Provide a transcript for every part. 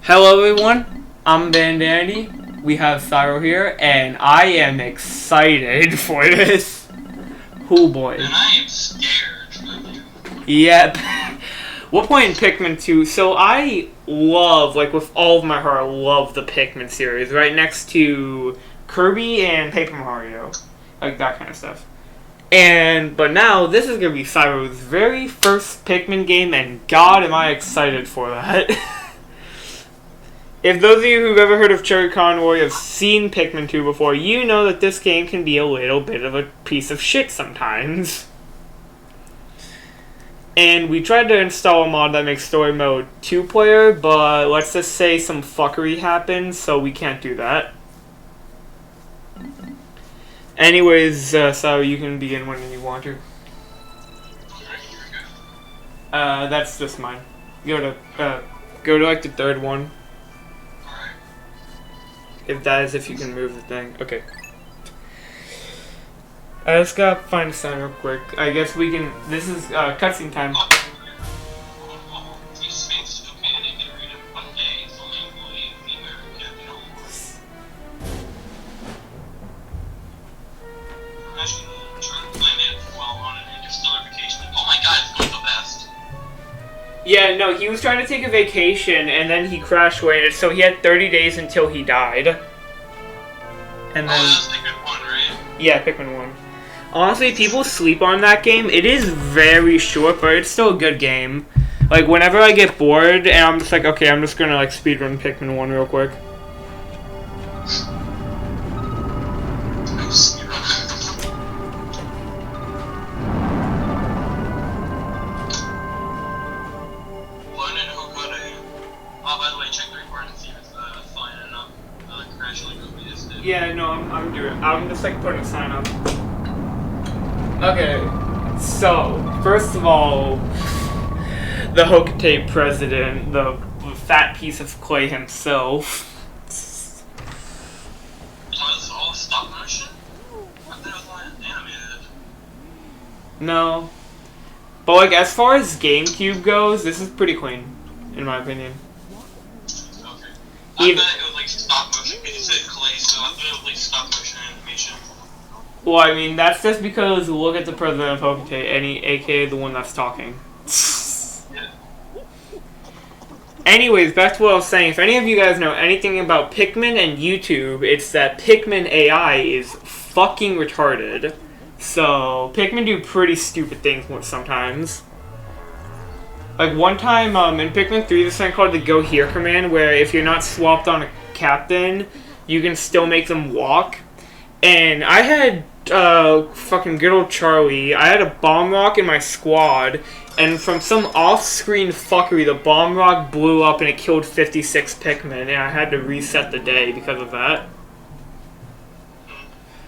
Hello everyone, I'm Dandy. We have Cyro here, and I am excited for this. Oh boy. And I am scared. Yep. We're playing Pikmin 2, so I love, like with all of my heart, I love the Pikmin series, right next to Kirby and Paper Mario. Like that kind of stuff. But now, this is going to be Cyro's very first Pikmin game, and God am I excited for that. If those of you who've ever heard of Cherry Conroy have seen Pikmin 2 before, you know that this game can be a little bit of a piece of shit sometimes. And we tried to install a mod that makes story mode 2-player, but let's just say some fuckery happened, so we can't do that. Anyways, so you can begin when you want to. That's just mine. Go to like the third one. If you can move the thing. Okay. I just gotta find a sound real quick. I guess we can. This is cutscene time. Yeah, no, he was trying to take a vacation and then he crash landed, so he had 30 days until he died. And then, that's Pikmin 1, right? Yeah, Pikmin 1. Honestly, people sleep on that game. It is very short, but it's still a good game. Like, whenever I get bored and I'm just like, okay, I'm just gonna like speedrun Pikmin 1 real quick. Yeah, no, I'm doing it. I'm just like putting a sign up. Okay, so first of all, the Hokate president, the fat piece of clay himself. Was this all stop motion? I thought it was animated. No, but like as far as GameCube goes, this is pretty clean, in my opinion. Okay. I bet it was like stop motion because you said clay, so I thought it was like stop motion animation. Well, I mean, that's just because look at the president of Hokate, aka the one that's talking. Yeah. Anyways, back to what I was saying. If any of you guys know anything about Pikmin and YouTube, it's that Pikmin AI is fucking retarded. So, Pikmin do pretty stupid things sometimes. Like, one time, in Pikmin 3, there's something called the Go Here command, where if you're not swapped on a captain, you can still make them walk. And I had, fucking good old Charlie, I had a bomb rock in my squad, and from some off-screen fuckery, the bomb rock blew up and it killed 56 Pikmin, and I had to reset the day because of that.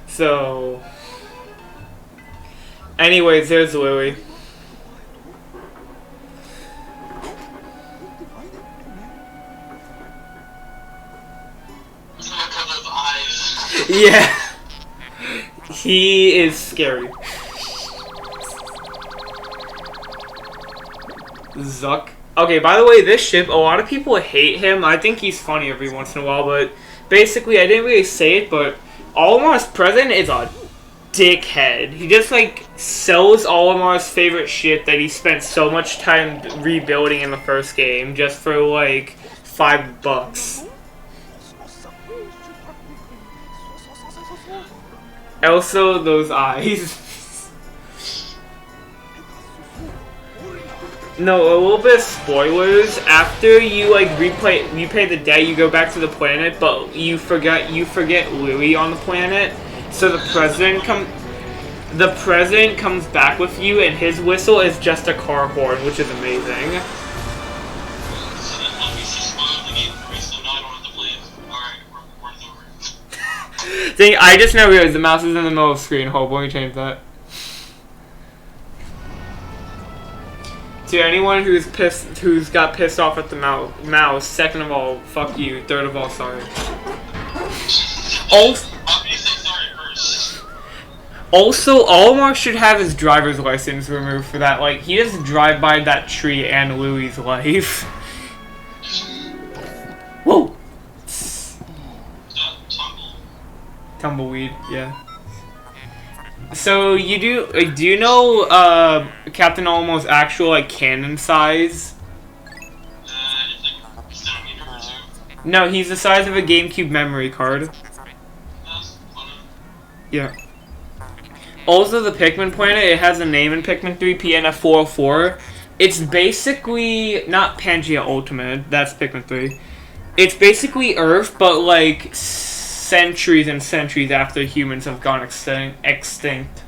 So... Anyways, there's Lily. Yeah. He is scary. Zuck. Okay, by the way, this ship, a lot of people hate him. I think he's funny every once in a while, but basically, I didn't really say it, but Olimar's president is a dickhead. He just, like, sells Olimar's favorite shit that he spent so much time rebuilding in the first game just for, like, $5. Also, those eyes. No, a little bit of spoilers. After you like replay the day, you go back to the planet, but you forget Louie on the planet. So the president comes back with you, and his whistle is just a car horn, which is amazing. Dang, I just now realized the mouse is in the middle of the screen. Hold, let me change that. To anyone who's got pissed off at the mouse, second of all, fuck you. Third of all, sorry. Also, Olimar should have his driver's license removed for that. Like, he doesn't drive by that tree and Louie's life. Tumbleweed, yeah. So do you know Captain Almo's actual like cannon size? It's like a centimeter or two. No, he's the size of a GameCube memory card. That's funny. Yeah. Also, the Pikmin planet, it has a name in Pikmin 3, PNF404. It's basically not Pangea Ultimate, that's Pikmin 3. It's basically Earth, but like centuries and centuries after humans have gone extinct.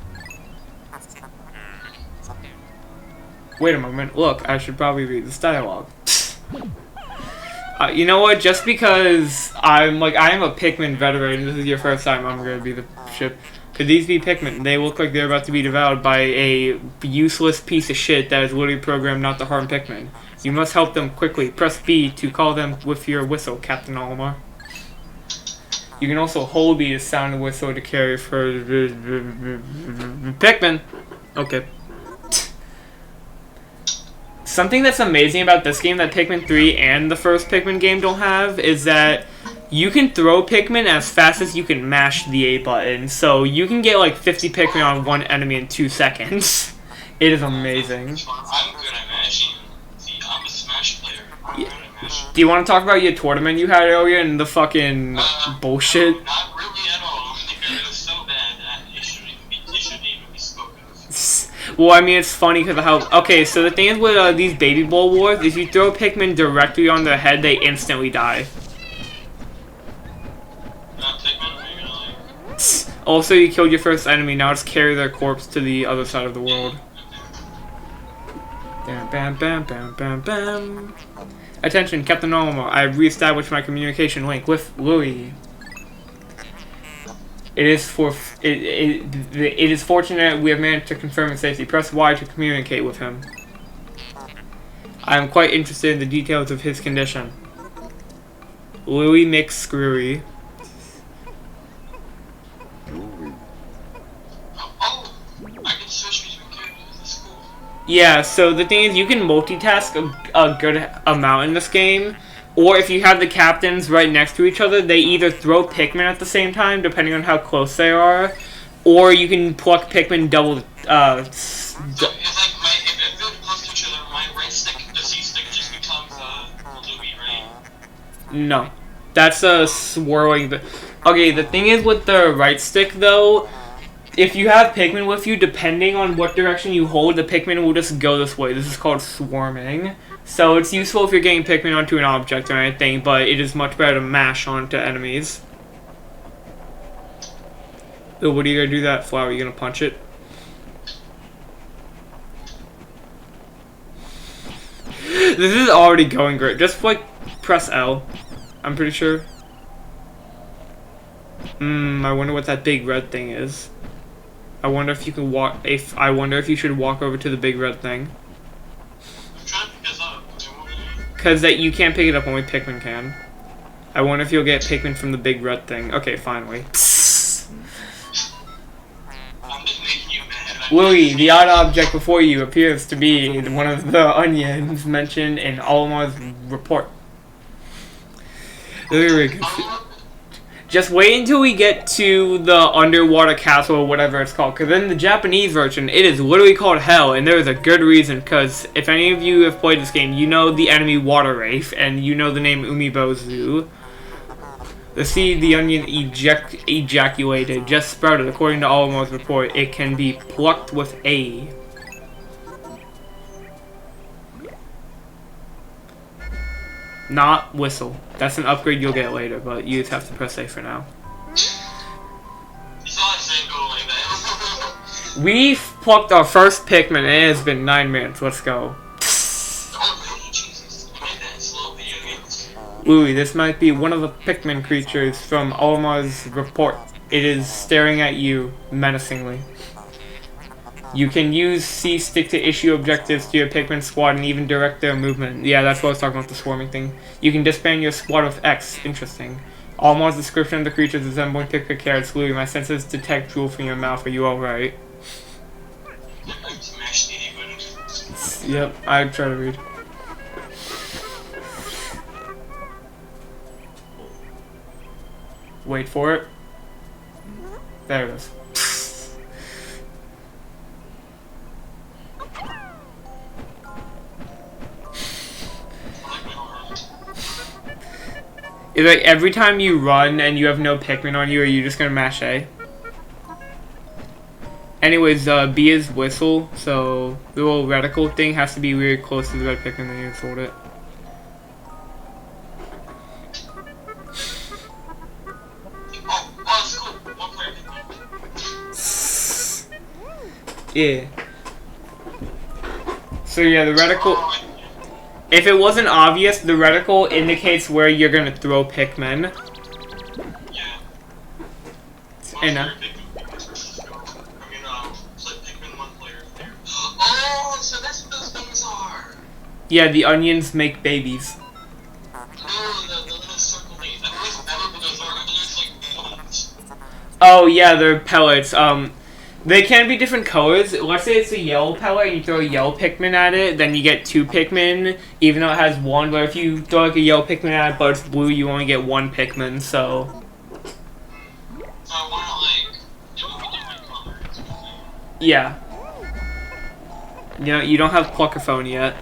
Wait a moment, look, I should probably read this dialogue. You know what, just because I am a Pikmin veteran, this is your first time I'm gonna be the ship. Could these be Pikmin? They look like they're about to be devoured by a useless piece of shit that is literally programmed not to harm Pikmin. You must help them quickly. Press B to call them with your whistle, Captain Olimar. You can also hold B to sound the whistle to carry for Pikmin. Okay. Something that's amazing about this game that Pikmin 3 and the first Pikmin game don't have is that you can throw Pikmin as fast as you can mash the A button. So you can get like 50 Pikmin on one enemy in 2 seconds. It is amazing. I'm good at mashing. See, I'm a Smash player. I'm good at mashing. Do you want to talk about your tournament you had earlier and the fucking bullshit? No, not really at all. Because it was so bad that it shouldn't even be spoken of. Well, I mean, it's funny because of how... Okay, so the thing is with these Baby Bowl Wars, if you throw Pikmin directly on their head, they instantly die. Also, you killed your first enemy, now just carry their corpse to the other side of the world. Bam, bam, bam, bam, bam, bam. Attention, Captain Olimar, I have reestablished my communication link with Louis. It is fortunate we have managed to confirm his safety. Press Y to communicate with him. I am quite interested in the details of his condition. Louis McScrewy. Yeah, so the thing is, you can multitask a good amount in this game, or if you have the captains right next to each other, they either throw Pikmin at the same time, depending on how close they are, or you can pluck Pikmin double. So it's like if they're close to each other, my right stick, the C stick, just becomes Louis, right? No, that's a swirling. Okay, the thing is with the right stick though. If you have Pikmin with you, depending on what direction you hold, the Pikmin will just go this way. This is called swarming. So it's useful if you're getting Pikmin onto an object or anything, but it is much better to mash onto enemies. Oh, what are you gonna do that, Flower? Are you gonna punch it? This is already going great. Just like press L. I'm pretty sure. I wonder what that big red thing is. I wonder if you can walk. I wonder if you should walk over to the big red thing. I'm trying to pick this up. Cause that you can't pick it up, only Pikmin can. I wonder if you'll get Pikmin from the big red thing. Okay, finally. I'm just making you mad. Louis, the odd object before you appears to be one of the onions mentioned in Olimar's report. Very good. Just wait until we get to the underwater castle or whatever it's called, because in the Japanese version, it is literally called Hell, and there is a good reason, because if any of you have played this game, you know the enemy Water Wraith, and you know the name Umibozu. The seed the onion ejaculated just sprouted, according to Olimar's report. It can be plucked with A. Not whistle. That's an upgrade you'll get later, but you just have to press A for now. We've plucked our first Pikmin and it has been 9 minutes. Let's go. Louis, this might be one of the Pikmin creatures from Olimar's report. It is staring at you menacingly. You can use C-Stick to issue objectives to your Pikmin squad and even direct their movement. Yeah, that's what I was talking about, the swarming thing. You can disband your squad with X. Interesting. Olimar's description of the creatures resembling Pikmin carrots. Louis, my senses detect drool from your mouth. Are you alright? Yep, I try to read. Wait for it. There it is. It's like every time you run and you have no Pikmin on you, are you just gonna mash A? Anyways, B is whistle, so the little reticle thing has to be really close to the red Pikmin, then you can sort it. Yeah. So yeah, the reticle. If it wasn't obvious, the reticle indicates where you're gonna throw Pikmin. Yeah. And oh, so that's what those things are. yeah, the onions make babies. Oh, the little circle things. I don't know what those are. I believe it's like bones. Oh yeah, they're pellets. They can be different colors. Let's say it's a yellow pellet and you throw a yellow Pikmin at it, then you get 2 Pikmin, even though it has 1. But if you throw like a yellow Pikmin at it but it's blue, you only get 1 Pikmin, so... So I wanna like, it would be different colors. Yeah. You know, you don't have Pluckerphone yet.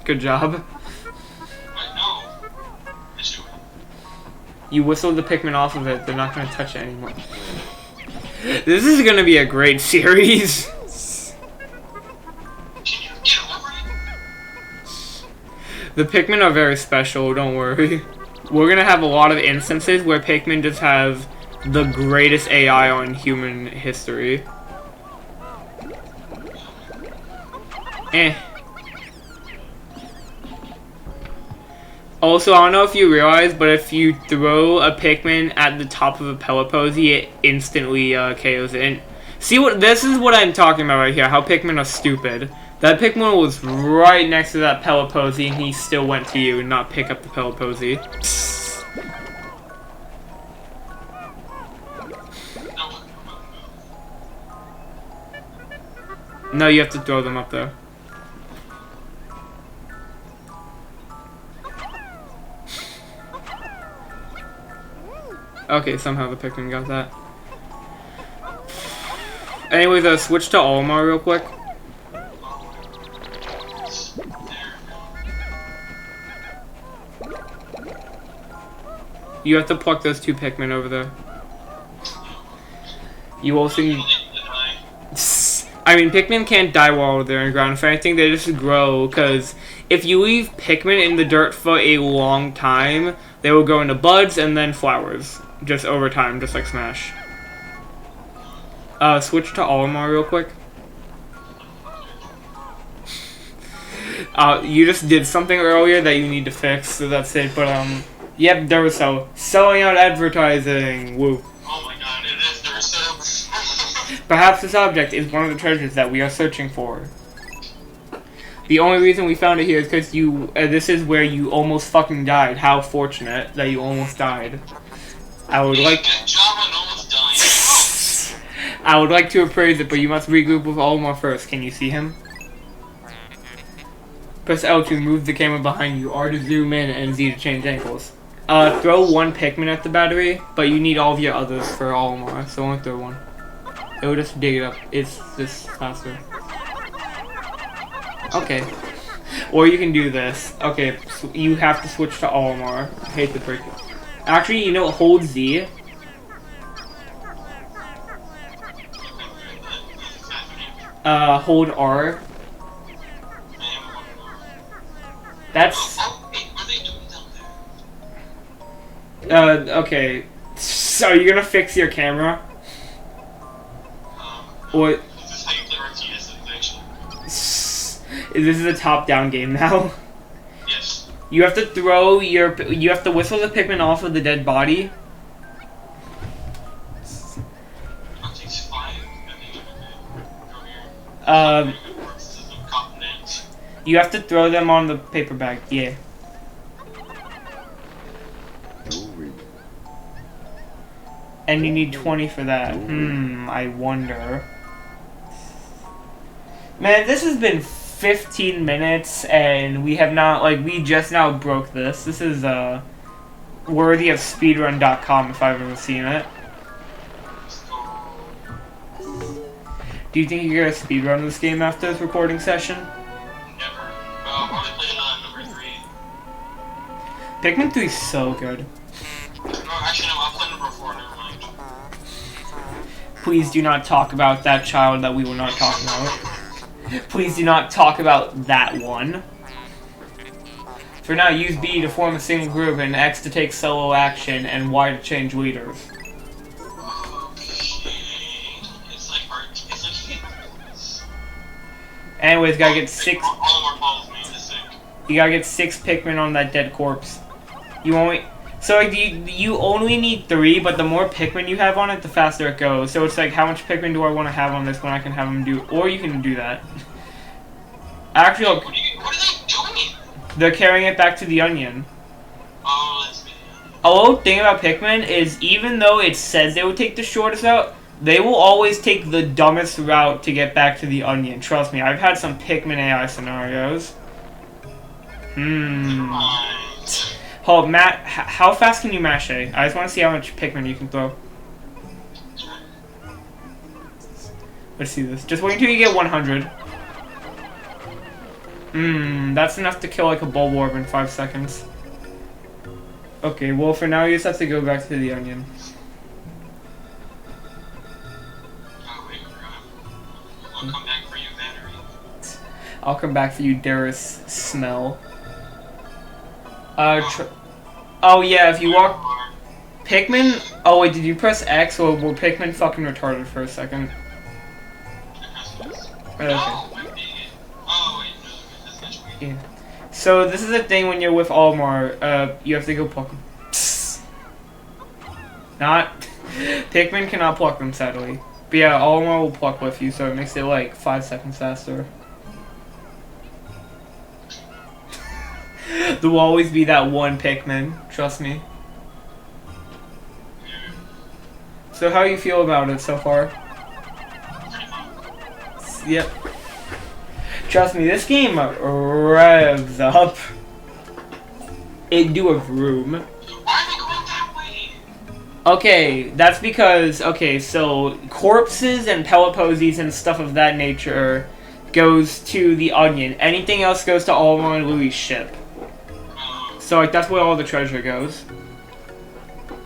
Good job. I know. You whistle the Pikmin off of it, they're not going to touch it anymore. This is going to be a great series. Can you get over it? The Pikmin are very special, don't worry. We're going to have a lot of instances where Pikmin just have the greatest AI on human history. Also, I don't know if you realize, but if you throw a Pikmin at the top of a pellet posy, it instantly KOs it. And see what this is what I'm talking about right here. How Pikmin are stupid. That Pikmin was right next to that pellet posy, and he still went to you and not pick up the pellet posy. No, you have to throw them up there. Okay, somehow the Pikmin got that. Anyways, switch to Olimar real quick. You have to pluck those 2 Pikmin over there. You also need... I mean, Pikmin can't die while they're in ground. If anything, they just grow, because if you leave Pikmin in the dirt for a long time, they will grow into buds and then flowers. Just over time, just like Smash. Switch to Olimar real quick. You just did something earlier that you need to fix, so that's it. But, yep, Duracell. Selling out advertising. Woo. Oh my god, it is Duracell. Perhaps this object is one of the treasures that we are searching for. The only reason we found it here is because you, this is where you almost fucking died. How fortunate that you almost died. I would like... Good job on almost dying. I would like to appraise it, but you must regroup with Olimar first. Can you see him? Press L to move the camera behind you, R to zoom in, and Z to change angles. Throw 1 Pikmin at the battery, but you need all of your others for Olimar, so only throw 1. It will just dig it up. It's just faster. Okay. Or you can do this. Okay, so you have to switch to Olimar. I hate to break it. Actually, you know, hold Z. Hold R. That's... okay. So, are you gonna fix your camera? Or... Is this how you play RTS actually? This is a top-down game now. Yes. You have to throw your... You have to whistle the Pikmin off of the dead body. That takes 5. Go here. You have to throw them on the paper bag. Yeah. And you need 20 for that. I wonder. Man, this has been 15 minutes, and we have not, like, we just now broke this. This is, worthy of speedrun.com if I've ever seen it. Do you think you're gonna speedrun this game after this recording session? Never. I'll probably play number 3. Pikmin 3 is so good. No, actually, no, I'll play number 4, never mind. Please do not talk about that child that we will not talk about. Please do not talk about that one. For now, use B to form a single group and X to take solo action and Y to change leaders. It's like art. It's like Anyways, gotta get 6. All more balls, man. It's sick. You gotta get 6 Pikmin on that dead corpse. You only. So like, you only need 3, but the more Pikmin you have on it, the faster it goes. So it's like, how much Pikmin do I want to have on this when I can have them do? Or you can do that. Actually, What are they doing? they're carrying it back to the onion. Oh, that's me. A little thing about Pikmin is, even though it says they would take the shortest route, they will always take the dumbest route to get back to the onion. Trust me, I've had some Pikmin AI scenarios. Hold, Matt, how fast can you mash A? I just want to see how much Pikmin you can throw. Let's see this. Just wait until you get 100. That's enough to kill like a Bulborb in 5 seconds. Okay, well for now you just have to go back to the onion. I'll come back for you, battery. I'll come back for you, Darius Smell. Oh yeah, if you walk... Pikmin... Oh wait, did you press X or were Pikmin fucking retarded for a second? Okay. Yeah. So this is the thing when you're with Olimar, you have to go pluck them. Not... Pikmin cannot pluck them, sadly. But yeah, Olimar will pluck with you, so it makes it like 5 seconds faster. There will always be that one Pikmin, trust me. So how do you feel about it so far? Yep. Trust me, this game revs up. It do a vroom. Why are they going that way? Okay, that's because, okay, so corpses and pellet posies and stuff of that nature goes to the onion. Anything else goes to Olimar and Louie's ship. So, like, that's where all the treasure goes. Well,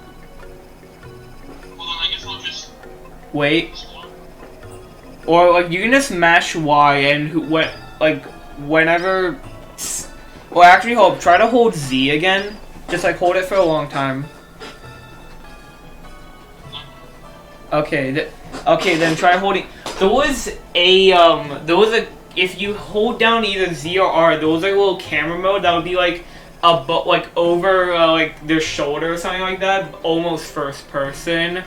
then I guess I'll just... Wait. Or, like, you can just mash Y and, whenever... Well, actually, try to hold Z again. Just, like, hold it for a long time. Okay, okay, then try holding... There was a... If you hold down either Z or R, there was, like, a little camera mode that would be, like... over like their shoulder or something like that, almost first person.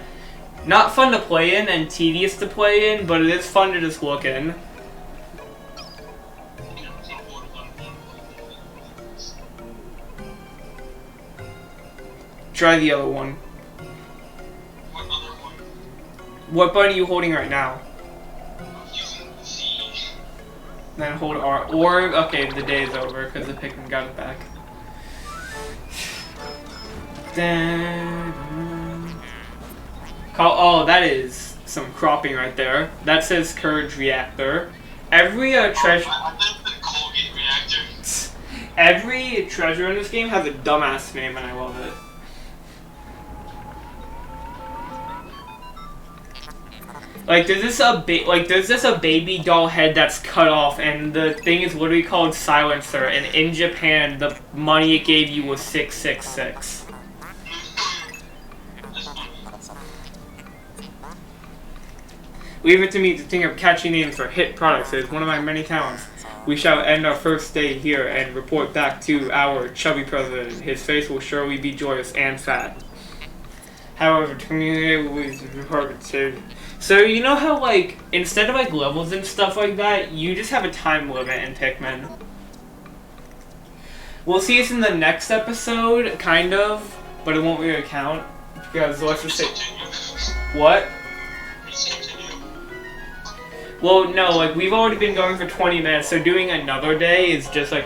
Not fun to play in and tedious to play in, but it is fun to just look in. Try the other one. What other one? What button are you holding right now? I'm using Z. Then hold R. Or, okay, the day is over because the Pikmin got it back. Oh, that is some cropping right there. That says Courage Reactor. Every treasure. Every treasure in this game has a dumbass name, and I love it. Like, there's just a baby doll head that's cut off, and the thing is literally called Silencer. And in Japan, the money it gave you was 666. Leave it to me to think of catchy names for hit products. It is one of my many talents. We shall end our first day here and report back to our chubby president. His face will surely be joyous and fat. However, to communicate with hard to... So you know how, like, instead of like levels and stuff like that, you just have a time limit in Pikmin. We'll see this in the next episode, kind of, but it won't really count because let's just say... What? Well, no, like, we've already been going for 20 minutes, so doing another day is just, like,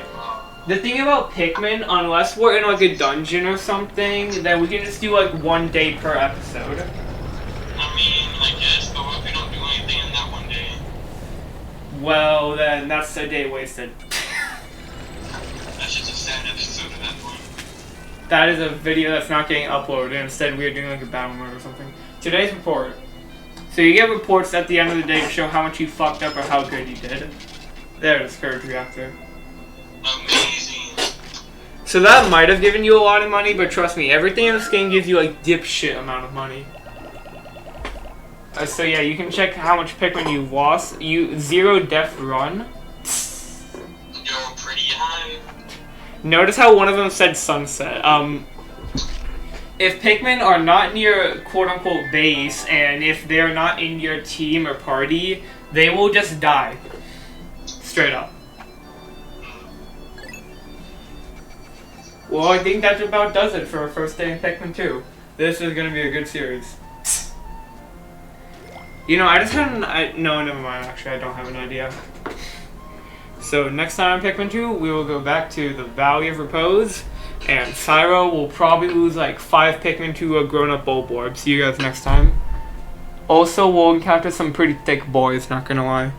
The thing about Pikmin, unless we're in like a dungeon or something, then we can just do like 1 day per episode. I mean, I guess, but what if we don't do anything in that 1 day? Well, then that's a day wasted. That's just a sad episode at that point. That is a video that's not getting uploaded. Instead, we are doing like a battle mode or something. Today's report. So you get reports at the end of the day to show how much you fucked up or how good you did. There it is, courage reactor. Amazing. So that might have given you a lot of money, but trust me, everything in this game gives you like dipshit amount of money. So yeah, you can check how much Pikmin you've lost. 0 death run. You're pretty high. Notice how one of them said sunset. If Pikmin are not near quote-unquote base, and if they're not in your team or party, they will just die. Straight up. Well, I think that about does it for our first day in Pikmin 2. This is gonna be a good series. You know, I just had no, never mind, actually, I don't have an idea. So, next time on Pikmin 2, we will go back to the Valley of Repose, and Syro will probably lose like 5 Pikmin to a grown-up Bulborb. See you guys next time. Also, we'll encounter some pretty thick boys, not gonna lie.